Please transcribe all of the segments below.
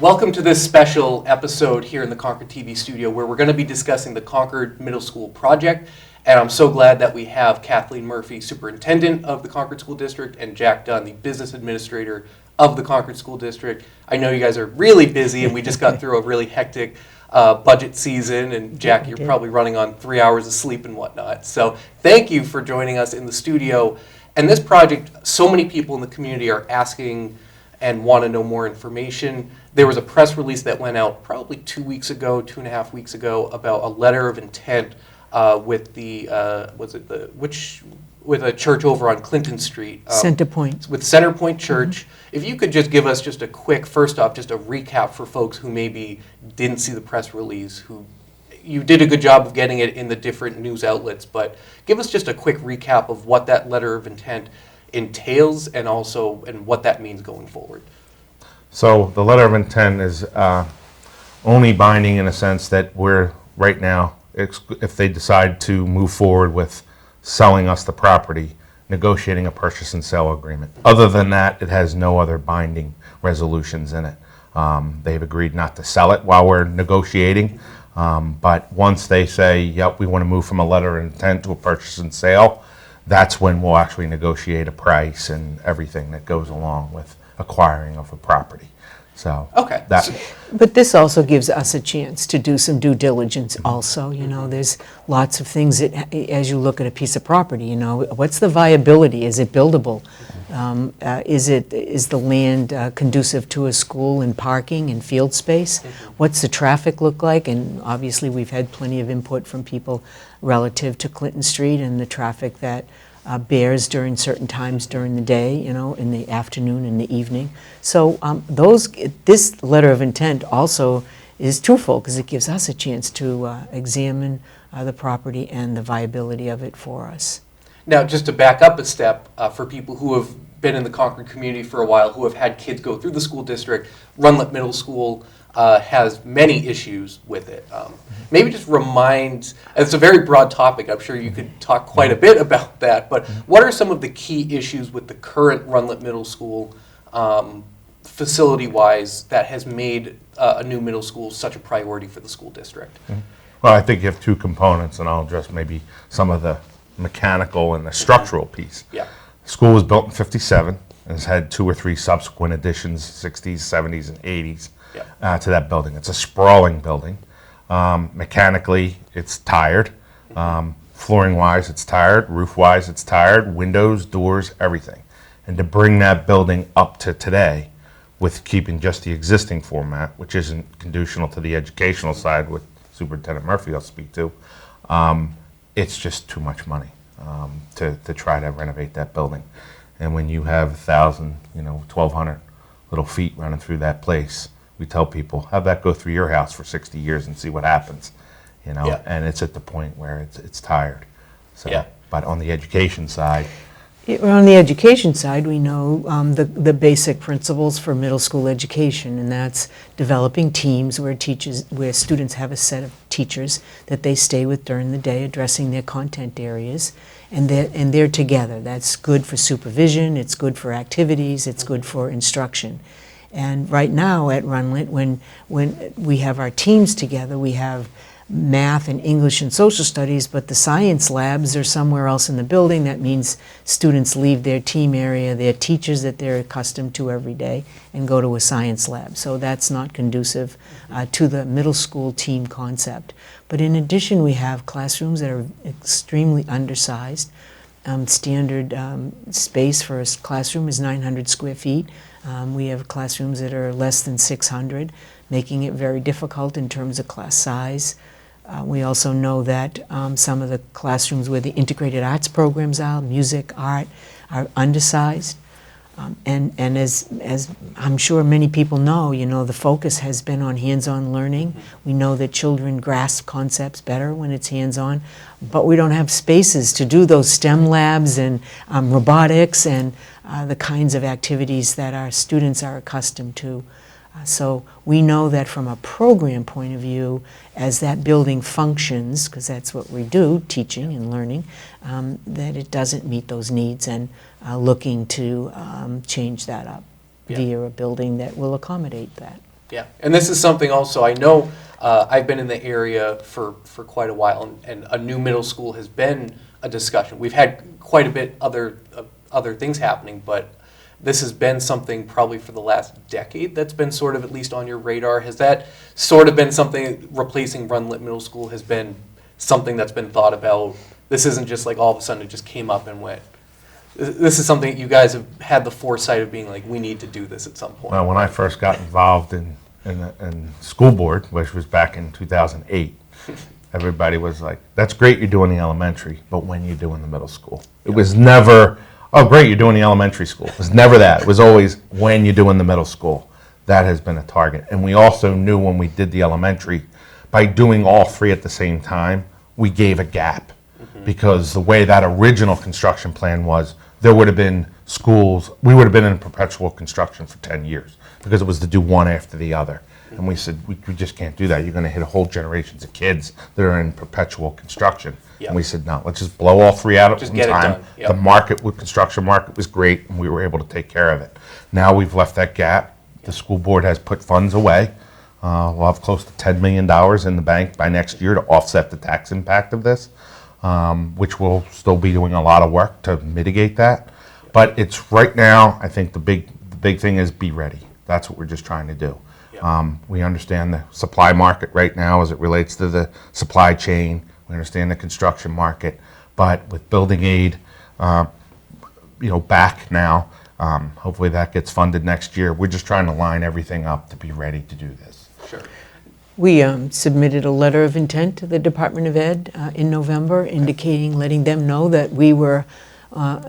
Welcome to this special episode here in the Concord TV studio where we're going to be discussing the Concord Middle School project. And I'm so glad that we have Kathleen Murphy, Superintendent of the Concord School District, and Jack Dunn, the Business Administrator of the Concord School District. I know you guys are really busy and we just got through a really hectic budget season, and Jack, you're probably running on 3 hours of sleep and whatnot. So thank you for joining us in the studio. And this project, so many people in the community are asking and want to know more information. There was a press release that went out probably 2 weeks ago, 2.5 weeks ago, about a letter of intent with the with a church over on Clinton Street. CenterPoint. With CenterPoint Church. If you could just give us just a quick, first off, just a recap for folks who maybe didn't see the press release, who you did a good job of getting it in the different news outlets, but give us just a quick recap of what that letter of intent entails and what that means going forward. So the letter of intent is only binding in a sense that we're right now, if they decide to move forward with selling us the property, negotiating a purchase and sale agreement. Other than that, it has no other binding resolutions in it. They've agreed not to sell it while we're negotiating, but once they say, yep, we want to move from a letter of intent to a purchase and sale, that's when we'll actually negotiate a price and everything that goes along with acquiring of a property. So okay. But this also gives us a chance to do some due diligence also. You know, there's lots of things that, as you look at a piece of property, you know, what's the viability? Is it buildable? Is the land conducive to a school and parking and field space? What's the traffic look like? And obviously we've had plenty of input from people relative to Clinton Street and the traffic that bears during certain times during the day, you know, in the afternoon and the evening. So this letter of intent also is twofold because it gives us a chance to examine the property and the viability of it for us. Now, just to back up a step, for people who have been in the Concord community for a while, who have had kids go through the school district, Rundlett Middle School has many issues with it. Maybe just remind, it's a very broad topic, I'm sure you could talk quite a bit about that, but what are some of the key issues with the current Rundlett Middle School facility-wise that has made a new middle school such a priority for the school district? Well, I think you have two components, and I'll address maybe some of the mechanical and the structural piece. Yeah. The school was built in '57 and has had 2 or 3 subsequent additions, '60s, '70s, and '80s. To that building. It's a sprawling building. Mechanically, it's tired. Flooring-wise, it's tired. Roof-wise, it's tired. Windows, doors, everything. And to bring that building up to today with keeping just the existing format, which isn't conditional to the educational side, with Superintendent Murphy I'll speak to, it's just too much money to try to renovate that building. And when you have 1,000, 1,200 little feet running through that place, we tell people, have that go through your house for 60 years and see what happens, and it's at the point where it's tired. So, but on the education side, we know the basic principles for middle school education, and that's developing teams where students have a set of teachers that they stay with during the day, addressing their content areas, and they're together. That's good for supervision, it's good for activities, it's good for instruction. And right now at Rundlett, when we have our teams together, we have math and English and social studies, but the science labs are somewhere else in the building. That means students leave their team area, their teachers that they're accustomed to every day, and go to a science lab. So that's not conducive to the middle school team concept. But in addition, we have classrooms that are extremely undersized. Standard space for a classroom is 900 square feet. We have classrooms that are less than 600, making it very difficult in terms of class size. We also know that some of the classrooms where the integrated arts programs are, music, art, are undersized. And as I'm sure many people know, the focus has been on hands-on learning. We know that children grasp concepts better when it's hands-on, but we don't have spaces to do those STEM labs and robotics and the kinds of activities that our students are accustomed to. So we know that from a program point of view, as that building functions, because that's what we do, teaching and learning, that it doesn't meet those needs, and looking to change that up via a building that will accommodate that. Yeah, and this is something also, I know, I've been in the area for quite a while, and a new middle school has been a discussion. We've had quite a bit other things happening, but this has been something probably for the last decade that's been sort of at least on your radar. Has that sort of been something, replacing Rundlett Middle School has been something that's been thought about? This isn't just like all of a sudden it just came up and went. This is something that you guys have had the foresight of being like, we need to do this at some point. Well, when I first got involved in school board, which was back in 2008, everybody was like, that's great you're doing the elementary, but when you doing the middle school? It was never, oh great you're doing the elementary school. It was never that. It was always when you're doing the middle school. That has been a target. And we also knew when we did the elementary, by doing all three at the same time, we gave a gap. Because the way that original construction plan was, there would have been schools, we would have been in perpetual construction for 10 years because it was to do one after the other. And we said, we just can't do that. You're going to hit a whole generations of kids that are in perpetual construction. Yep. And we said, no, let's just blow all three out at Just one get it time. done. Yep. The market, construction market was great, and we were able to take care of it. Now we've left that gap. The school board has put funds away. We'll have close to $10 million in the bank by next year to offset the tax impact of this. Which will still be doing a lot of work to mitigate that. But it's right now, I think the big thing is be ready. That's what we're just trying to do. We understand the supply market right now as it relates to the supply chain. We understand the construction market. But with building aid, back now, hopefully that gets funded next year. We're just trying to line everything up to be ready to do this. Sure. We submitted a letter of intent to the Department of Ed in November, indicating, letting them know that we were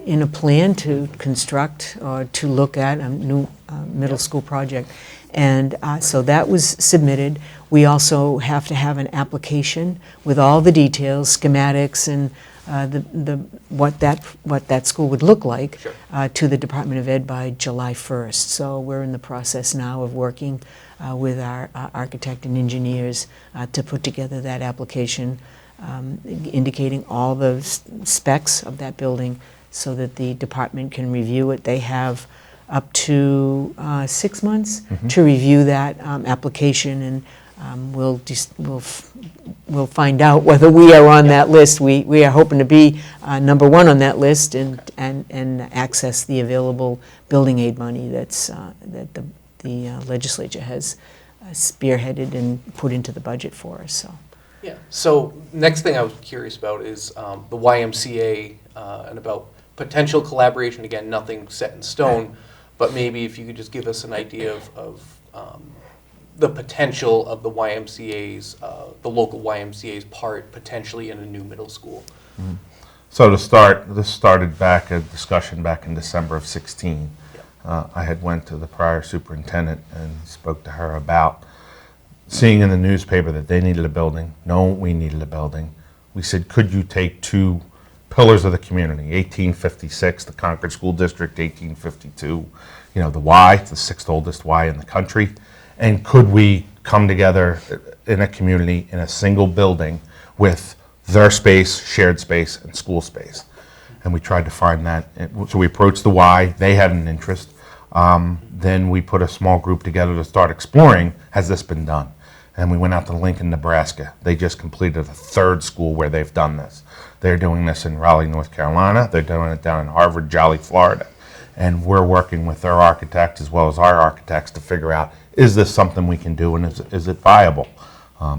in a plan to construct or to look at a new middle school project. And so that was submitted. We also have to have an application with all the details, schematics, and what that school would look like. Sure. To the Department of Ed by July 1st. So we're in the process now of working with our architect and engineers to put together that application, indicating all the specs of that building so that the department can review it. They have up to 6 months to review that application, and we'll find out whether we are on that list. We are hoping to be number one on that list and access the available building aid money that the legislature has spearheaded and put into the budget for us. So. Yeah. So next thing I was curious about is the YMCA and about potential collaboration. Again, nothing set in stone, but maybe if you could just give us an idea of the potential of the YMCA's, the local YMCA's part potentially in a new middle school. Mm-hmm. So to start, this started a discussion back in December of 16. I had went to the prior superintendent and spoke to her about seeing in the newspaper that they needed a building. No, we needed a building. We said, could you take two pillars of the community, 1856, the Concord School District, 1852, the Y, the sixth oldest Y in the country, and could we come together in a community in a single building with their space, shared space, and school space? And we tried to find that. So we approached the Y. They had an interest. Then we put a small group together to start exploring, has this been done? And we went out to Lincoln, Nebraska. They just completed a third school where they've done this. They're doing this in Raleigh, North Carolina. They're doing it down in Harvard, Jolly, Florida. And we're working with their architect as well as our architects to figure out, is this something we can do, and is it viable?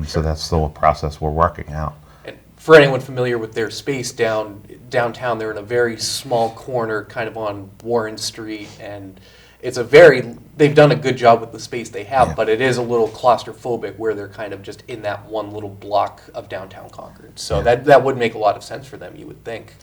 So that's still a process we're working out. And for anyone familiar with their space downtown, they're in a very small corner, kind of on Warren Street, and it's they've done a good job with the space they have, Yeah. but it is a little claustrophobic where they're kind of just in that one little block of downtown Concord. So Yeah. that would make a lot of sense for them, you would think.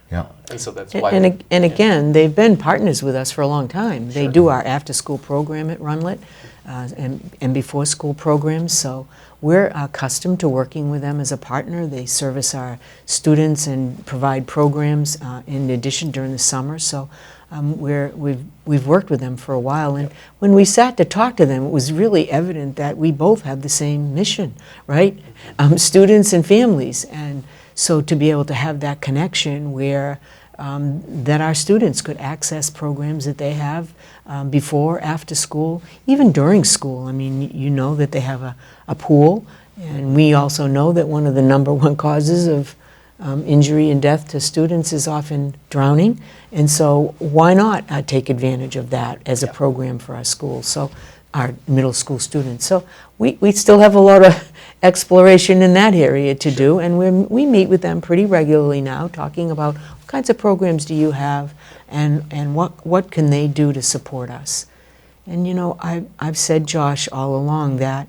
Yeah. And so that's why. And again, they've been partners with us for a long time. They Sure. do our after-school program at Rundlett and before-school programs, so we're accustomed to working with them as a partner. They service our students and provide programs in addition during the summer, so we've worked with them for a while. And when we sat to talk to them, it was really evident that we both have the same mission, right? Students and families. And so to be able to have that connection where that our students could access programs that they have before, after school, even during school. I mean, you know that they have a pool, and we also know that one of the #1 causes of injury and death to students is often drowning, and so why not take advantage of that as a program for our schools, so our middle school students. So we still have a lot of exploration in that area to do, and we meet with them pretty regularly now, talking about what kinds of programs do you have, and what can they do to support us. And you know, I've said, Josh, all along that,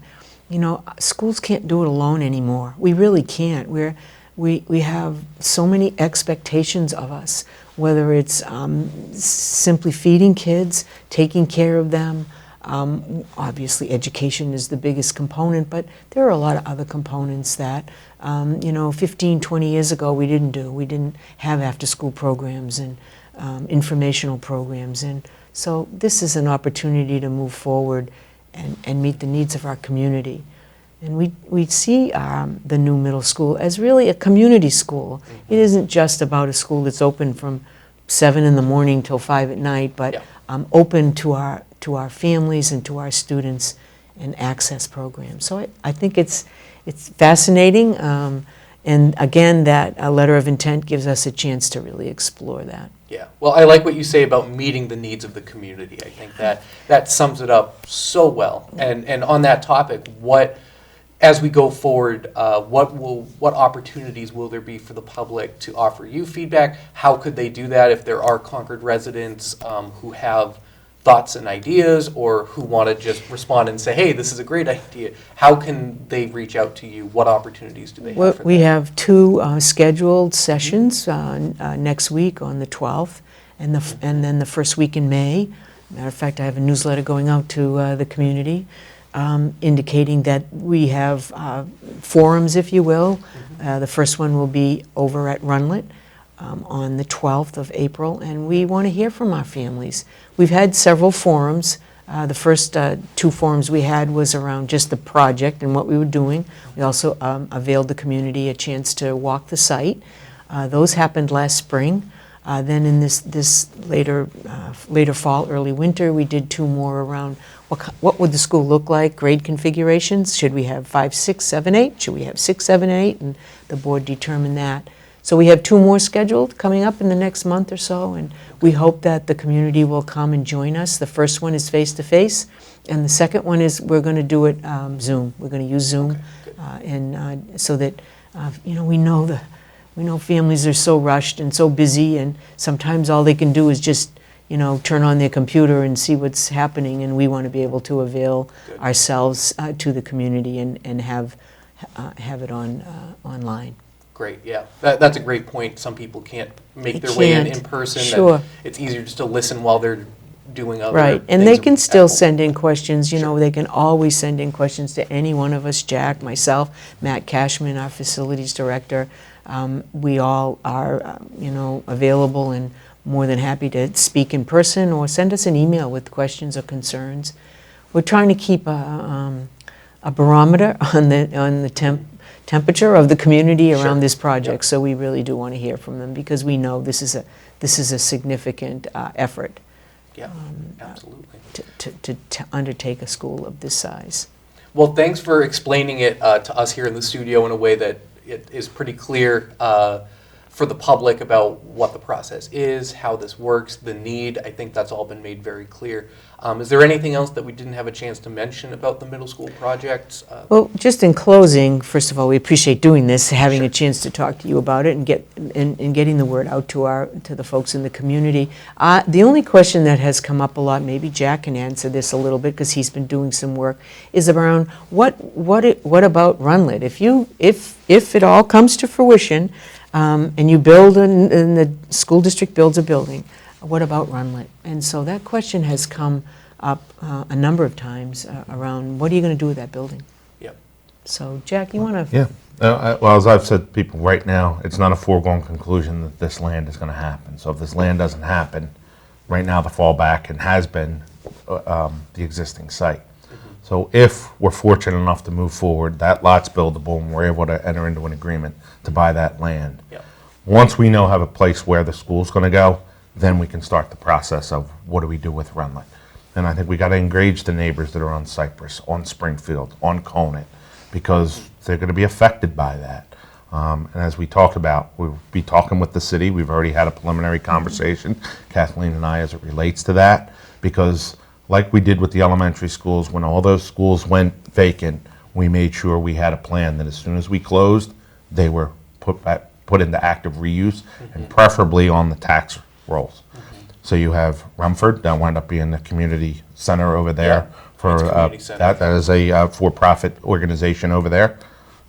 you know, schools can't do it alone anymore. We really can't. We have so many expectations of us, whether it's simply feeding kids, taking care of them. Obviously, education is the biggest component, but there are a lot of other components that, you know, 15, 20 years ago we didn't do. We didn't have after-school programs and informational programs. And so this is an opportunity to move forward and meet the needs of our community. And we see the new middle school as really a community school. It isn't just about a school that's open from 7 in the morning till 5 at night, but open to our families and to our students and access programs. So I think it's fascinating, and again, that a letter of intent gives us a chance to really explore that. Yeah, well, I like what you say about meeting the needs of the community. I think that sums it up so well. And on that topic, as we go forward, what opportunities will there be for the public to offer you feedback? How could they do that if there are Concord residents who have thoughts and ideas, or who want to just respond and say, hey, this is a great idea? How can they reach out to you? What opportunities do they have for We that? have 2 scheduled sessions next week on the 12th, and then the first week in May. Matter of fact, I have a newsletter going out to the community indicating that we have forums, if you will. The first one will be over at Rundlett on the 12th of April, and we want to hear from our families. We've had several forums. The first 2 forums we had was around just the project and what we were doing. We also availed the community a chance to walk the site. Those happened last spring. Then in this later fall, early winter, we did 2 more around what would the school look like, grade configurations. Should we have 5, 6, 7, 8? Should we have 6, 7, 8? And the board determined that. So we have 2 more scheduled coming up in the next month or so, and we hope that the community will come and join us. The first one is face-to-face, and the second one is we're going to do it Zoom. We're going to use Zoom, and so that you know, we know families are so rushed and so busy, and sometimes all they can do is just, you know, turn on their computer and see what's happening, and we want to be able to avail ourselves to the community and have it online. Great, yeah. That's a great point. Some people can't make their way in person. Sure. And it's easier just to listen while they're doing other Right, and things they can at still home. send in questions, you know, Sure. they can always send in questions to any one of us, Jack, myself, Matt Cashman, our facilities director. We all are, you know, available and more than happy to speak in person or send us an email with questions or concerns. We're trying to keep a barometer on the temperature of the community around this project, so we really do want to hear from them, because we know this is a significant effort. Yeah, absolutely. To undertake a school of this size. Well, thanks for explaining it to us here in the studio in a way that it is pretty clear for the public about what the process is, how this works, the need. I think that's all been made very clear. Is there anything else that we didn't have a chance to mention about the middle school project? Well, just in closing, first of all, we appreciate doing this, having a chance to talk to you about it and getting the word out to the folks in the community. The only question that has come up a lot, maybe Jack can answer this a little bit because he's been doing some work, is around what about Rundlett? If it all comes to fruition, and you build and the school district builds a building, what about Rundlett? And so that question has come up a number of times around what are you going to do with that building? Yep. So Jack, you want to? Yeah. Well, as I've said to people, right now, it's not a foregone conclusion that this land is going to happen. So if this land doesn't happen, right now the fallback and has been the existing site. So if we're fortunate enough to move forward, that lot's buildable and we're able to enter into an agreement to buy that land. Yep. Once we know have a place where the school's going to go, then we can start the process of what do we do with Rundlett. And I think we got to engage the neighbors that are on Cypress, on Springfield, on Conant, because they're going to be affected by that. And as we talked about, we'll be talking with the city. We've already had a preliminary conversation, Kathleen and I, as it relates to that, because like we did with the elementary schools, when all those schools went vacant, we made sure we had a plan that as soon as we closed, they were put into active reuse, and preferably on the tax rolls. So you have Rumford, that wound up being the community center over there. For that is a for-profit organization over there.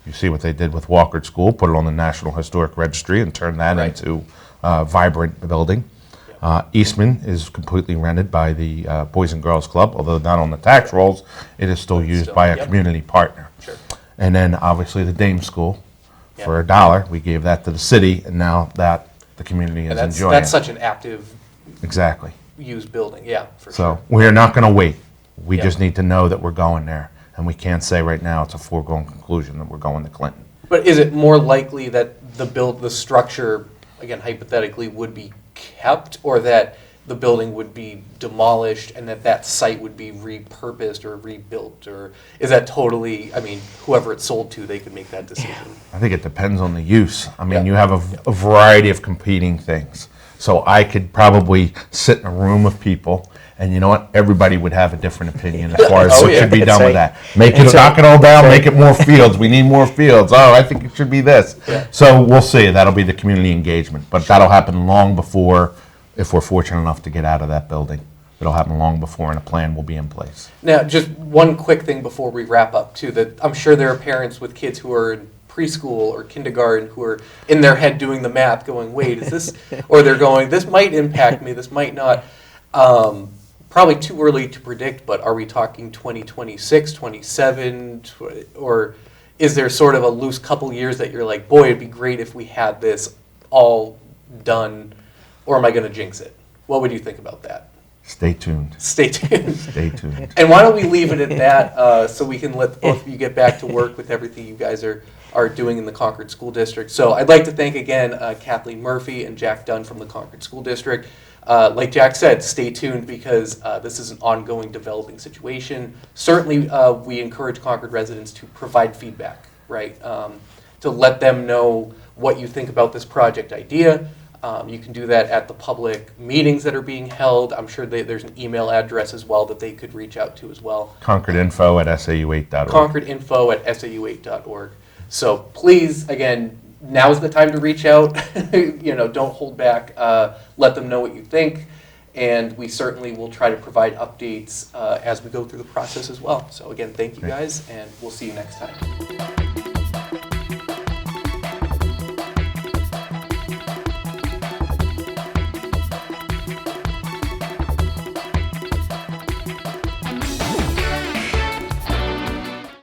You see what they did with Walker School, put it on the National Historic Registry and turned that into a vibrant building. Eastman is completely rented by the Boys and Girls Club, although not on the tax rolls, it is still used by a community partner. Sure. And then obviously the Dame School, for $1, we gave that to the city, and now that the community is enjoying that's it. such an active Exactly. used building, yeah, for So sure. we're not going to wait. We Yeah. just need to know that we're going there. And we can't say right now it's a foregone conclusion that we're going to Clinton. But is it more likely that the structure, again hypothetically, would be kept, or that the building would be demolished and that site would be repurposed or rebuilt? Or is that totally, I mean, whoever it's sold to, they could make that decision? I think it depends on the use. I mean, Yeah. you have a variety of competing things. So I could probably sit in a room of people, and you know what? Everybody would have a different opinion as far as Oh, what yeah. should be done with that. and so- Knock it all down, make it more fields. We need more fields. Oh, I think it should be this. Yeah. So we'll see. That'll be the community engagement. But that'll happen long before, if we're fortunate enough to get out of that building. It'll happen long before, and a plan will be in place. Now, just one quick thing before we wrap up, too, that I'm sure there are parents with kids who are in preschool or kindergarten who are in their head doing the math going, wait, is this, or they're going, this might impact me, this might not. Probably too early to predict, but are we talking 2026, 27, or is there sort of a loose couple years that you're like, boy, it'd be great if we had this all done, or am I going to jinx it? What would you think about that? Stay tuned. Stay tuned. Stay tuned. And why don't we leave it at that, so we can let both of you get back to work with everything you guys are doing in the Concord School District. So I'd like to thank again Kathleen Murphy and Jack Dunn from the Concord School District. Like Jack said, stay tuned, because this is an ongoing developing situation. Certainly, we encourage Concord residents to provide feedback, right? To let them know what you think about this project idea. You can do that at the public meetings that are being held. I'm sure there's an email address as well that they could reach out to as well. concordinfo@sau8.org. concordinfo@sau8.org. So please, again, now's the time to reach out. Don't hold back. Let them know what you think, and we certainly will try to provide updates as we go through the process as well. So again, thank you guys, and we'll see you next time.